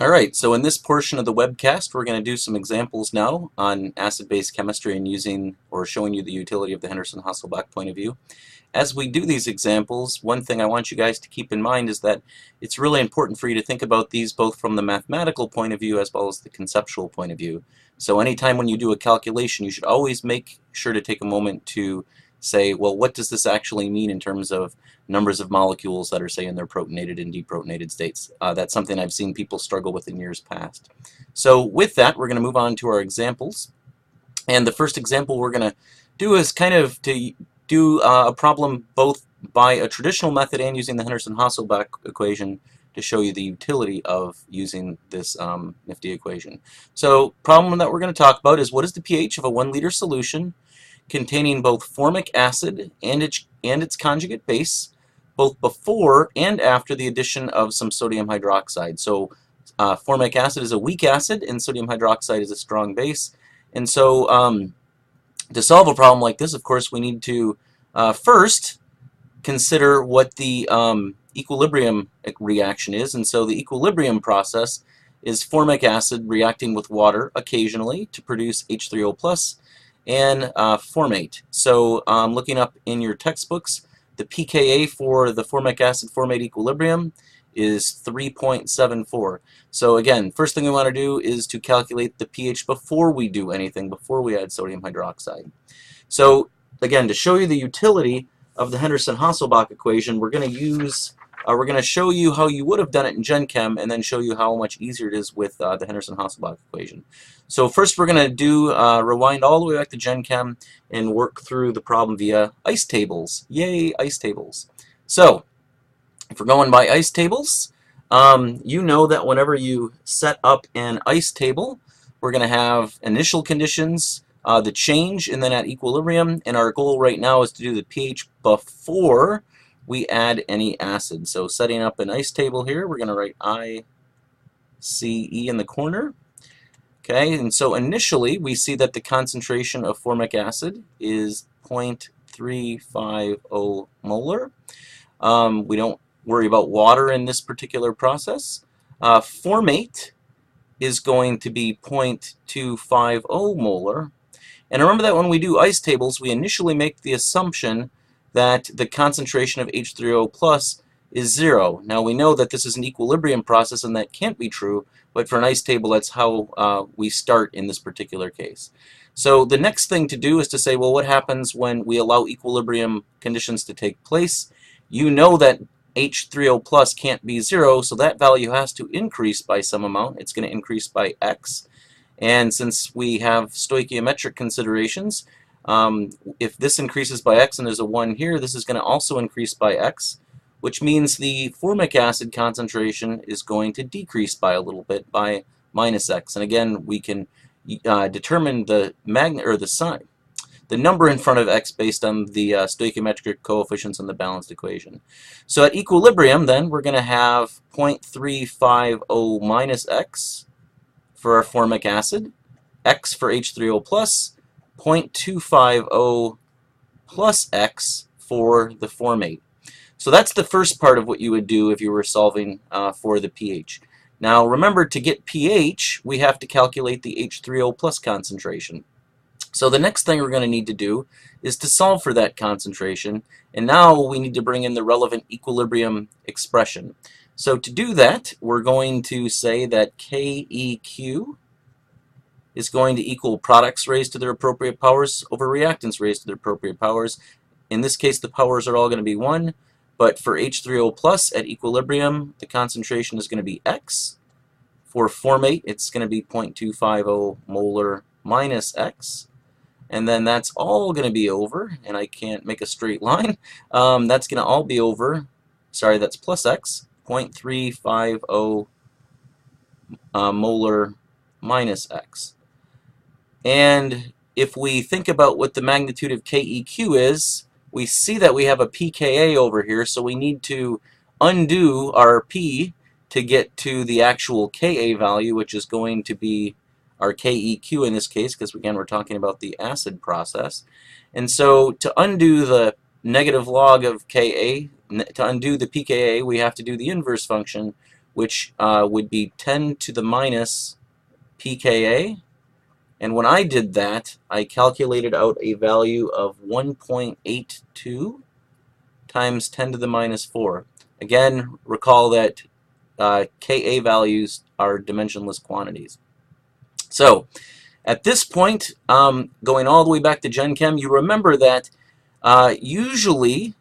Alright, so in this portion of the webcast we're going to do some examples now on acid-base chemistry and using or showing you the utility of the Henderson-Hasselbalch point of view. As we do these examples, one thing I want you guys to keep in mind is that it's really important for you to think about these both from the mathematical point of view as well as the conceptual point of view. So anytime when you do a calculation, you should always make sure to take a moment to say, well, what does this actually mean in terms of numbers of molecules that are, say, in their protonated and deprotonated states. That's something I've seen people struggle with in years past. So with that, we're going to move on to our examples. And the first example we're going to do is kind of to do a problem both by a traditional method and using the Henderson-Hasselbalch equation to show you the utility of using this nifty equation. So problem that we're going to talk about is what is the pH of a 1 liter solution containing both formic acid and its conjugate base, both before and after the addition of some sodium hydroxide. So formic acid is a weak acid and sodium hydroxide is a strong base. And so to solve a problem like this, of course, we need to first consider what the equilibrium reaction is. And so the equilibrium process is formic acid reacting with water occasionally to produce H3O+ and formate. So looking up in your textbooks, the pKa for the formic acid formate equilibrium is 3.74. So again, first thing we want to do is to calculate the pH before we do anything, before we add sodium hydroxide. So again, to show you the utility of the Henderson-Hasselbalch equation, we're going to show you how you would have done it in Gen Chem and then show you how much easier it is with the Henderson-Hasselbalch equation. So first we're going to do rewind all the way back to Gen Chem and work through the problem via ice tables. Yay, ice tables. So if we're going by ice tables, you know that whenever you set up an ice table, we're going to have initial conditions, the change, and then at equilibrium. And our goal right now is to do the pH before we add any acid. So setting up an ice table here, we're going to write ICE in the corner. Okay, and so initially we see that the concentration of formic acid is 0.350 molar. We don't worry about water in this particular process. Formate is going to be 0.250 molar. And remember that when we do ice tables, we initially make the assumption that the concentration of H3O+ is 0. Now we know that this is an equilibrium process and that can't be true, but for an ice table that's how we start in this particular case. So the next thing to do is to say, well, what happens when we allow equilibrium conditions to take place? You know that H3O+ can't be 0, so that value has to increase by some amount. It's going to increase by x. And since we have stoichiometric considerations, if this increases by x and there's a 1 here, this is going to also increase by x, which means the formic acid concentration is going to decrease by a little bit, by minus x. And again, we can determine the the number in front of x based on the stoichiometric coefficients in the balanced equation. So at equilibrium, then, we're going to have 0.350 minus x for our formic acid, x for H3O+, 0.250 plus x for the formate. So that's the first part of what you would do if you were solving for the pH. Now remember, to get pH, we have to calculate the H3O+ concentration. So the next thing we're going to need to do is to solve for that concentration, and now we need to bring in the relevant equilibrium expression. So to do that, we're going to say that KEQ is going to equal products raised to their appropriate powers over reactants raised to their appropriate powers. In this case, the powers are all going to be 1, but for H3O+ at equilibrium, the concentration is going to be x. For formate, it's going to be 0.250 molar minus x. And then that's all going to be over, and I can't make a straight line. That's going to all be over, sorry, that's plus x, 0.350 molar minus x. And if we think about what the magnitude of KEQ is, we see that we have a pKa over here, so we need to undo our P to get to the actual Ka value, which is going to be our KEQ in this case, because again we're talking about the acid process. And so to undo the negative log of Ka, to undo the pKa, we have to do the inverse function, which would be 10 to the minus pKa. And when I did that, I calculated out a value of 1.82 times 10 to the minus 4. Again, recall that Ka values are dimensionless quantities. So at this point, going all the way back to Gen Chem, you remember that usually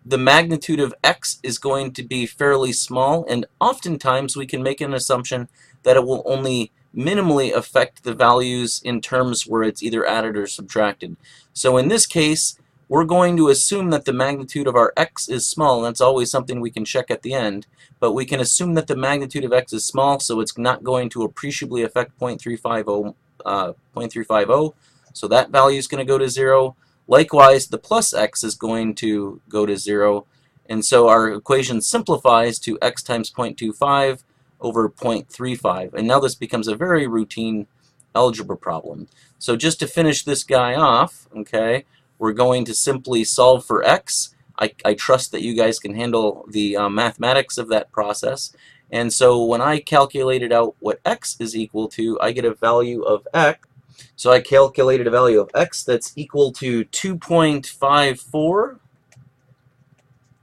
the magnitude of x is going to be fairly small, and oftentimes we can make an assumption that it will only minimally affect the values in terms where it's either added or subtracted. So in this case, we're going to assume that the magnitude of our x is small, and that's always something we can check at the end, but we can assume that the magnitude of x is small, so it's not going to appreciably affect 0.350, so that value is going to go to 0. Likewise, the plus x is going to go to 0, and so our equation simplifies to x times 0.25 over 0.35. And now this becomes a very routine algebra problem. So just to finish this guy off, okay, we're going to simply solve for x. I trust that you guys can handle the mathematics of that process. And so when I calculated out what x is equal to, I get a value of x. So I calculated a value of x that's equal to 2.54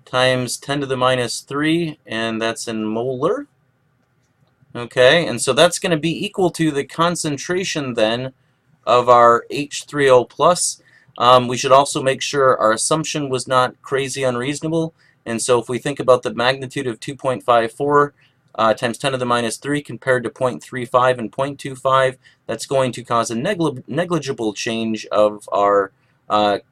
times 10 to the minus 3, and that's in molar. Okay, and so that's going to be equal to the concentration then of our H3O plus. We should also make sure our assumption was not crazy unreasonable, and so if we think about the magnitude of 2.54 times 10 to the minus 3 compared to 0.35 and 0.25, that's going to cause a negligible change of our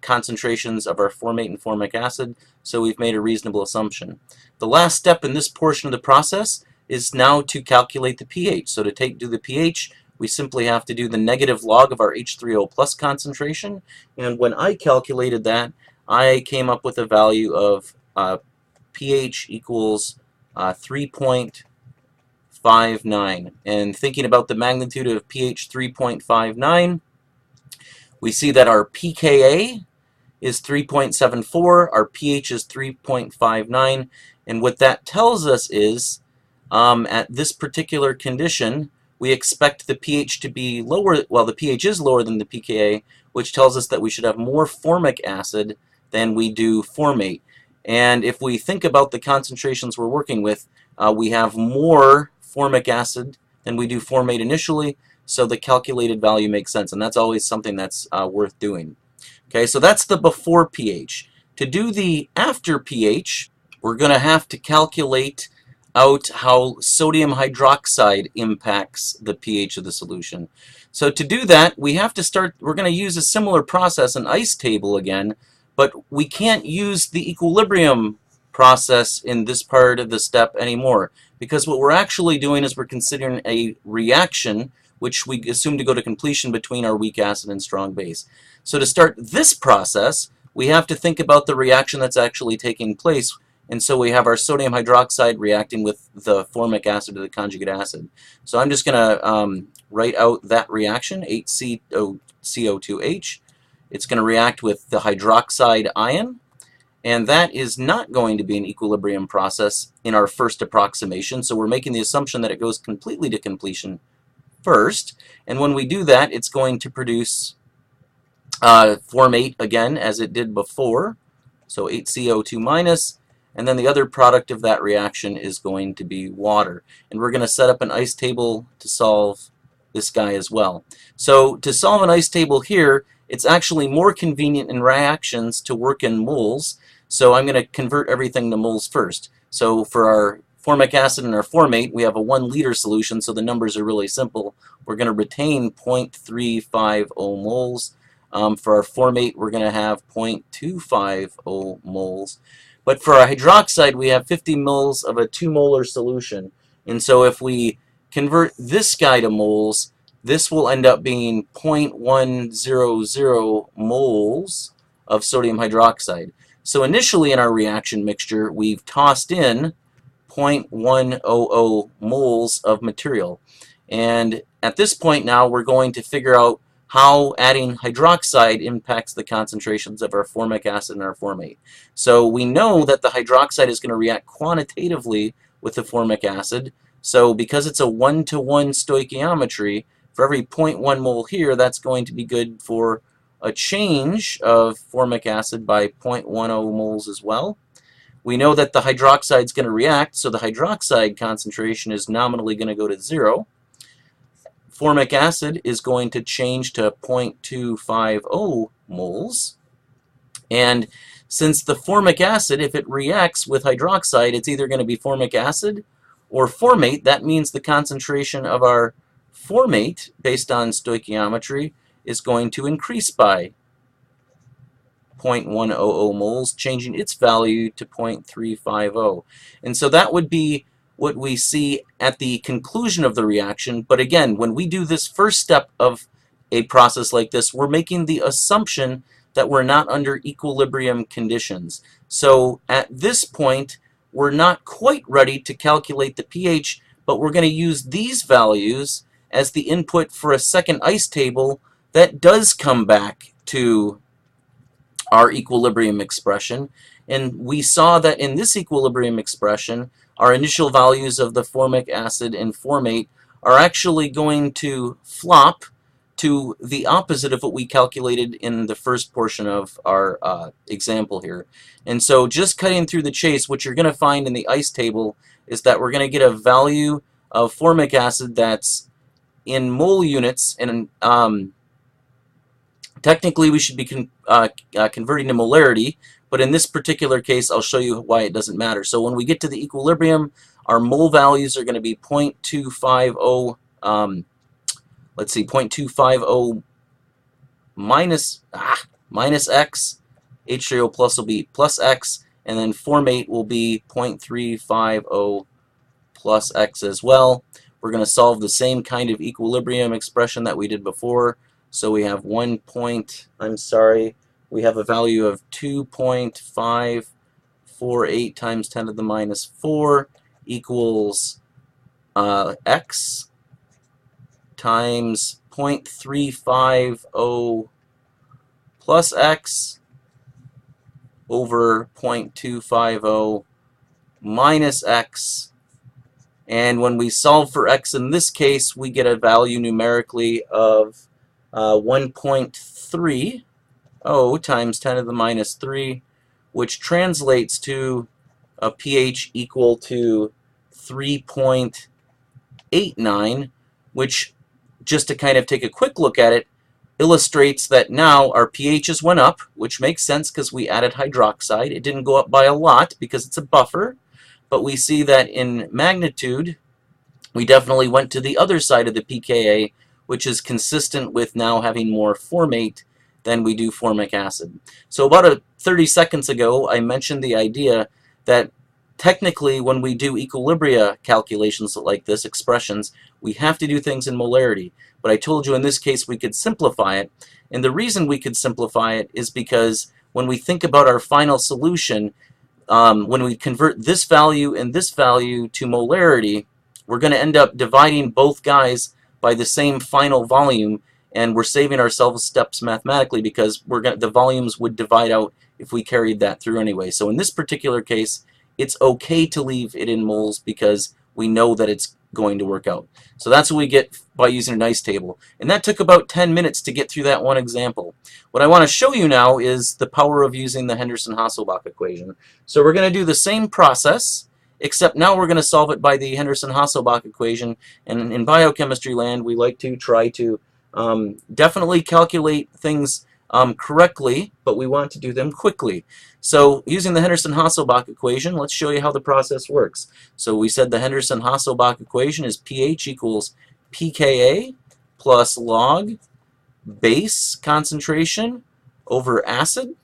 concentrations of our formate and formic acid, so we've made a reasonable assumption. The last step in this portion of the process is now to calculate the pH. So to do the pH, we simply have to do the negative log of our H3O plus concentration, and when I calculated that, I came up with a value of pH equals 3.59. And thinking about the magnitude of pH 3.59, we see that our pKa is 3.74, our pH is 3.59, and what that tells us is at this particular condition, we expect the pH to be lower. Well, the pH is lower than the pKa, which tells us that we should have more formic acid than we do formate. And if we think about the concentrations we're working with, we have more formic acid than we do formate initially, so the calculated value makes sense, and that's always something that's worth doing. Okay, so that's the before pH. To do the after pH, we're going to have to calculate out how sodium hydroxide impacts the pH of the solution. So to do that, we have to start, we're going to use a similar process, an ice table again, but we can't use the equilibrium process in this part of the step anymore, because what we're actually doing is we're considering a reaction which we assume to go to completion between our weak acid and strong base. So to start this process, we have to think about the reaction that's actually taking place. And so we have our sodium hydroxide reacting with the formic acid or the conjugate acid. So I'm just going to write out that reaction, HCO2H. It's going to react with the hydroxide ion, and that is not going to be an equilibrium process in our first approximation. So we're making the assumption that it goes completely to completion first. And when we do that, it's going to produce formate again as it did before. So HCO2 minus. And then the other product of that reaction is going to be water. And we're going to set up an ice table to solve this guy as well. So to solve an ice table here, it's actually more convenient in reactions to work in moles. So I'm going to convert everything to moles first. So for our formic acid and our formate, we have a 1 liter solution, so the numbers are really simple. We're going to retain 0.350 moles. For our formate, we're going to have 0.250 moles. But for our hydroxide, we have 50 mils of a 2 molar solution. And so if we convert this guy to moles, this will end up being 0.100 moles of sodium hydroxide. So initially in our reaction mixture, we've tossed in 0.100 moles of material. And at this point now, we're going to figure out how adding hydroxide impacts the concentrations of our formic acid and our formate. So we know that the hydroxide is going to react quantitatively with the formic acid, So because it's a 1-to-1 stoichiometry, for every 0.1 mole here, that's going to be good for a change of formic acid by 0.10 moles as well. We know that the hydroxide is going to react, so the hydroxide concentration is nominally going to go to 0. Formic acid is going to change to 0.250 moles. And since the formic acid, if it reacts with hydroxide, it's either going to be formic acid or formate. That means the concentration of our formate, based on stoichiometry, is going to increase by 0.100 moles, changing its value to 0.350. And so that would be what we see at the conclusion of the reaction. But again, when we do this first step of a process like this, we're making the assumption that we're not under equilibrium conditions. So at this point, we're not quite ready to calculate the pH, but we're going to use these values as the input for a second ice table that does come back to our equilibrium expression. And we saw that in this equilibrium expression, our initial values of the formic acid and formate are actually going to flop to the opposite of what we calculated in the first portion of our example here. And so just cutting through the chase, what you're going to find in the ice table is that we're going to get a value of formic acid that's in mole units, and technically we should be converting to molarity, but in this particular case I'll show you why it doesn't matter. So when we get to the equilibrium, our mole values are going to be 0.250, let's see, 0.250 minus x, H3O plus will be plus x, and then formate will be 0.350 plus x as well. We're going to solve the same kind of equilibrium expression that we did before. So we have we have a value of 2.548 times 10 to the minus 4 equals x times 0.350 plus x over 0.250 minus x. And when we solve for x in this case, we get a value numerically of 1.30 times 10 to the minus 3, which translates to a pH equal to 3.89, which, just to kind of take a quick look at it, illustrates that now our pHs went up, which makes sense because we added hydroxide. It didn't go up by a lot because it's a buffer, but we see that in magnitude we definitely went to the other side of the pKa, which is consistent with now having more formate than we do formic acid. So about 30 seconds ago I mentioned the idea that technically when we do equilibria calculations like this, expressions, we have to do things in molarity. But I told you in this case we could simplify it, and the reason we could simplify it is because when we think about our final solution, when we convert this value and this value to molarity, we're going to end up dividing both guys by the same final volume, and we're saving ourselves steps mathematically because the volumes would divide out if we carried that through anyway. So in this particular case, it's okay to leave it in moles because we know that it's going to work out. So that's what we get by using an ice table. And that took about 10 minutes to get through that one example. What I want to show you now is the power of using the Henderson-Hasselbalch equation. So we're going to do the same process, except now we're going to solve it by the Henderson-Hasselbalch equation. And in biochemistry land, we like to try to definitely calculate things correctly, but we want to do them quickly. So using the Henderson-Hasselbalch equation, let's show you how the process works. So we said the Henderson-Hasselbalch equation is pH equals pKa plus log base concentration over acid.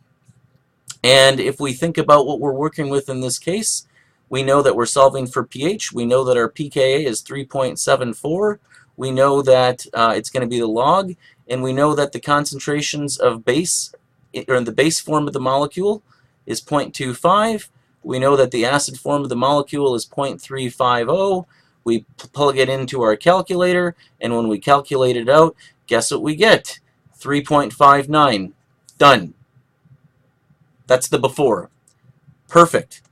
And if we think about what we're working with in this case, we know that we're solving for pH. We know that our pKa is 3.74. We know that it's going to be the log, and we know that the concentrations of base, or in the base form of the molecule, is 0.25. We know that the acid form of the molecule is 0.350. We plug it into our calculator, and when we calculate it out, guess what we get? 3.59. Done. That's the before. Perfect.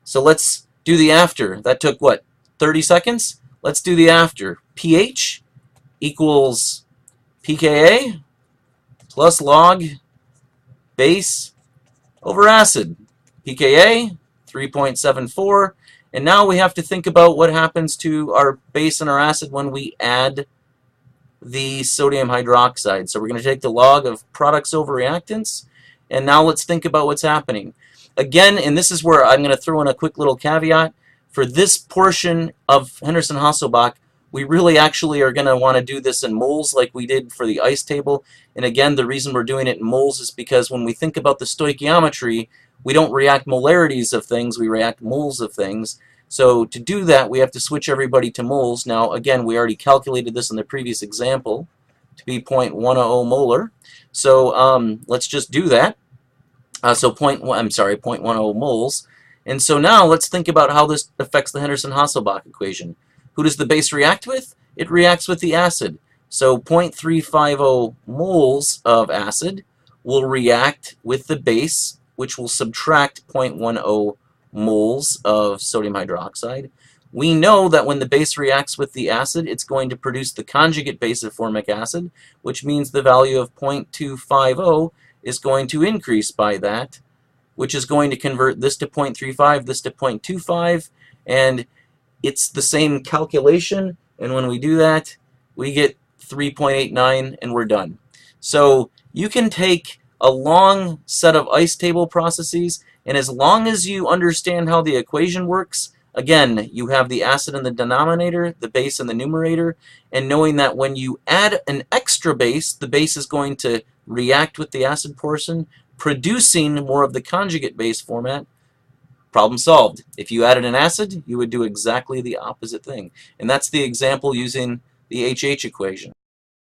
So let's do the after. That took what? 30 seconds. Let's do the after. pH equals pKa plus log base over acid. pKa, 3.74. And now we have to think about what happens to our base and our acid when we add the sodium hydroxide. So we're going to take the log of products over reactants, and now let's think about what's happening. Again, and this is where I'm going to throw in a quick little caveat. For this portion of Henderson-Hasselbalch, we really actually are going to want to do this in moles like we did for the ice table. And again, the reason we're doing it in moles is because when we think about the stoichiometry, we don't react molarities of things, we react moles of things. So to do that, we have to switch everybody to moles. Now, again, we already calculated this in the previous example to be 0.10 molar. So let's just do that. So 0.10 moles. And so now let's think about how this affects the Henderson-Hasselbalch equation. Who does the base react with? It reacts with the acid. So 0.350 moles of acid will react with the base, which will subtract 0.10 moles of sodium hydroxide. We know that when the base reacts with the acid, it's going to produce the conjugate base of formic acid, which means the value of 0.250 is going to increase by that, which is going to convert this to 0.35, this to 0.25, and it's the same calculation, and when we do that, we get 3.89, and we're done. So you can take a long set of ice table processes, and as long as you understand how the equation works, again, you have the acid in the denominator, the base in the numerator, and knowing that when you add an extra base, the base is going to react with the acid portion, producing more of the conjugate base format. Problem solved. If you added an acid, you would do exactly the opposite thing. And that's the example using the HH equation.